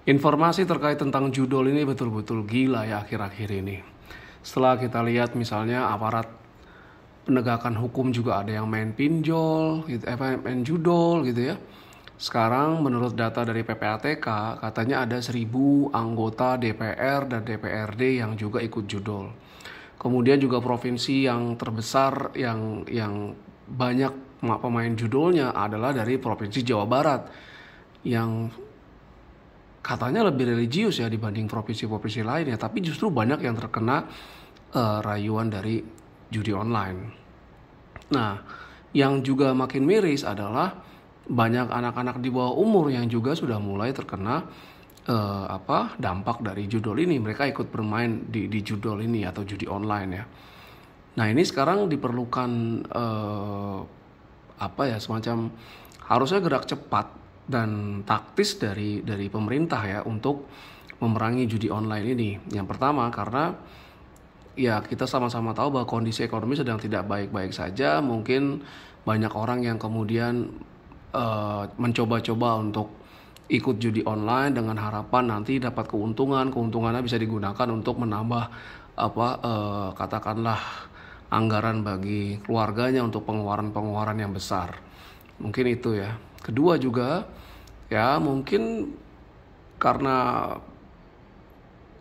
Informasi terkait tentang judul ini betul-betul gila ya akhir-akhir ini. Setelah kita lihat misalnya aparat penegakan hukum juga ada yang main pinjol, gitu, main judol gitu ya. Sekarang menurut data dari PPATK katanya ada 1.000 anggota DPR dan DPRD yang juga ikut judol. Kemudian juga provinsi yang terbesar yang banyak pemain judolnya adalah dari Provinsi Jawa Barat yang katanya lebih religius ya dibanding provinsi-provinsi lainnya, tapi justru banyak yang terkena rayuan dari judi online. Nah, yang juga makin miris adalah banyak anak-anak di bawah umur yang juga sudah mulai terkena dampak dari judol ini. Mereka ikut bermain di judol ini atau judi online ya. Nah, ini sekarang diperlukan semacam harusnya gerak cepat dan taktis dari pemerintah ya untuk memerangi judi online ini. Yang pertama karena ya kita sama-sama tahu bahwa kondisi ekonomi sedang tidak baik-baik saja. Mungkin banyak orang yang kemudian mencoba-coba untuk ikut judi online dengan harapan nanti dapat keuntungannya bisa digunakan untuk menambah katakanlah anggaran bagi keluarganya untuk pengeluaran yang besar. Mungkin itu ya. Kedua juga ya mungkin karena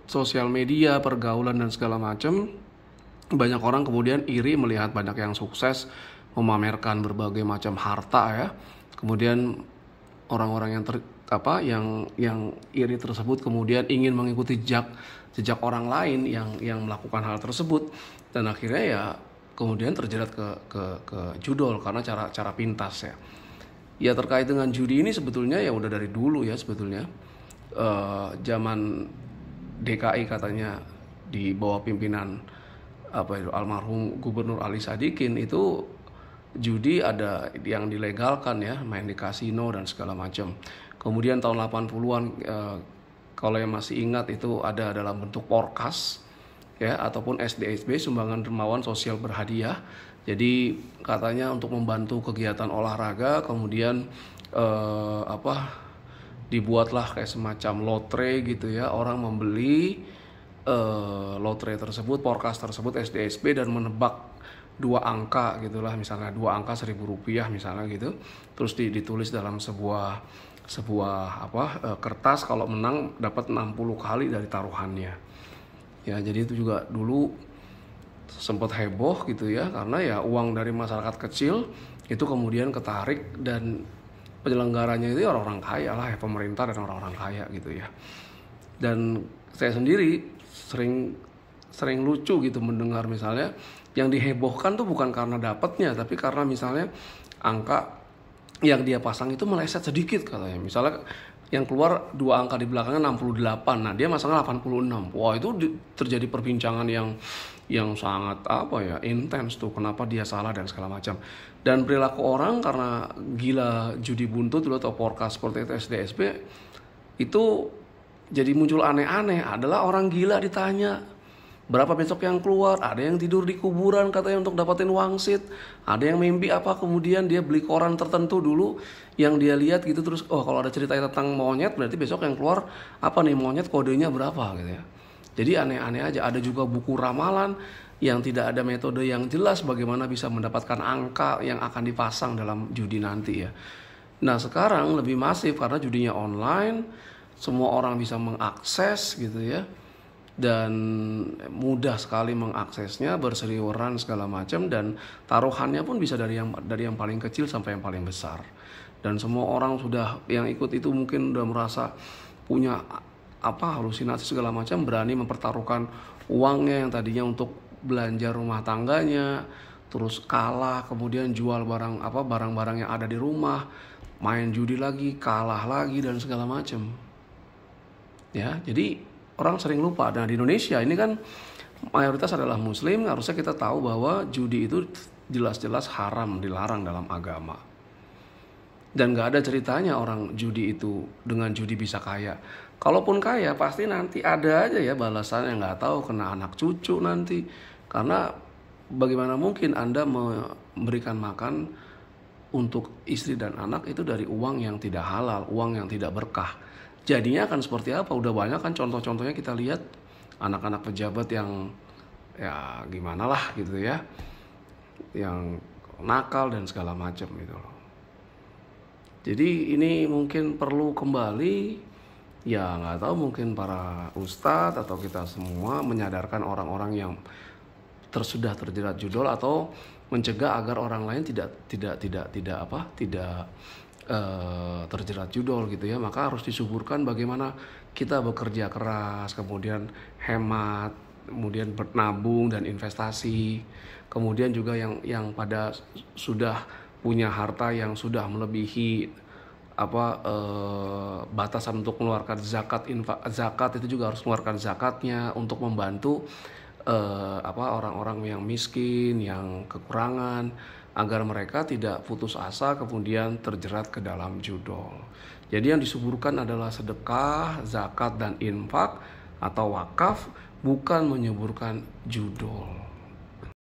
sosial media, pergaulan dan segala macam, banyak orang kemudian iri melihat banyak yang sukses memamerkan berbagai macam harta ya. Kemudian orang-orang yang iri tersebut kemudian ingin mengikuti jejak orang lain yang melakukan hal tersebut, dan akhirnya ya kemudian terjerat ke judol karena cara pintas ya. Ya terkait dengan judi ini sebetulnya ya udah dari dulu ya sebetulnya. Zaman DKI katanya di bawah pimpinan almarhum Gubernur Ali Sadikin itu judi ada yang dilegalkan ya, main di kasino dan segala macam. Kemudian tahun 80-an kalau yang masih ingat itu ada dalam bentuk porkas ya ataupun SDSB, sumbangan dermawan sosial berhadiah. Jadi katanya untuk membantu kegiatan olahraga, kemudian dibuatlah kayak semacam lotre gitu ya, orang membeli lotre tersebut, porkas tersebut SDSB dan menebak 2 angka gitulah, misalnya 2 angka Rp1.000 misalnya gitu, terus ditulis dalam sebuah kertas, kalau menang dapat 60 kali dari taruhannya ya. Jadi itu juga dulu sempat heboh gitu ya, karena ya uang dari masyarakat kecil itu kemudian ketarik dan penyelenggaranya itu orang-orang kaya lah ya, pemerintah dan orang-orang kaya gitu ya. Dan saya sendiri sering lucu gitu mendengar misalnya yang dihebohkan tuh bukan karena dapatnya, tapi karena misalnya angka yang dia pasang itu meleset sedikit katanya. Misalnya yang keluar 2 angka di belakangnya 68, nah dia masangnya 86. Wah, itu terjadi perbincangan yang sangat intens tuh, kenapa dia salah dan segala macam. Dan perilaku orang karena gila judi buntut dulu atau porkas seperti itu SDSB itu jadi muncul aneh-aneh. Adalah orang gila ditanya berapa besok yang keluar, ada yang tidur di kuburan katanya untuk dapatin wangsit, ada yang mimpi kemudian dia beli koran tertentu dulu yang dia lihat gitu, terus kalau ada cerita tentang monyet berarti besok yang keluar monyet kodenya berapa gitu ya. Jadi aneh-aneh aja. Ada juga buku ramalan yang tidak ada metode yang jelas bagaimana bisa mendapatkan angka yang akan dipasang dalam judi nanti ya. Nah sekarang lebih masif karena judinya online, semua orang bisa mengakses gitu ya, dan mudah sekali mengaksesnya, berseliweran segala macam, dan taruhannya pun bisa dari yang paling kecil sampai yang paling besar. Dan semua orang sudah yang ikut itu mungkin udah merasa punya halusinasi segala macam, berani mempertaruhkan uangnya yang tadinya untuk belanja rumah tangganya, terus kalah kemudian jual barang-barang yang ada di rumah, main judi lagi, kalah lagi dan segala macam. Ya, jadi orang sering lupa. Nah di Indonesia ini kan mayoritas adalah muslim, harusnya kita tahu bahwa judi itu jelas-jelas haram, dilarang dalam agama. Dan gak ada ceritanya orang judi itu dengan judi bisa kaya. Kalaupun kaya pasti nanti ada aja ya balasannya, gak tahu kena anak cucu nanti. Karena bagaimana mungkin Anda memberikan makan untuk istri dan anak itu dari uang yang tidak halal, uang yang tidak berkah. Jadinya akan seperti apa? Udah banyak kan contoh-contohnya kita lihat anak-anak pejabat yang ya gimana lah gitu ya, yang nakal dan segala macam gitu loh. Jadi ini mungkin perlu kembali, ya nggak tahu, mungkin para ustadz atau kita semua menyadarkan orang-orang yang sudah terjerat judul, atau mencegah agar orang lain tidak terjerat judul gitu ya. Maka harus disuburkan bagaimana kita bekerja keras, kemudian hemat, kemudian bernabung dan investasi, kemudian juga yang pada sudah punya harta yang sudah melebihi batasan untuk mengeluarkan zakat itu juga harus mengeluarkan zakatnya untuk membantu orang-orang yang miskin, yang kekurangan, agar mereka tidak putus asa kemudian terjerat ke dalam judul. Jadi yang disuburkan adalah sedekah, zakat dan infak atau wakaf, bukan menyuburkan judul.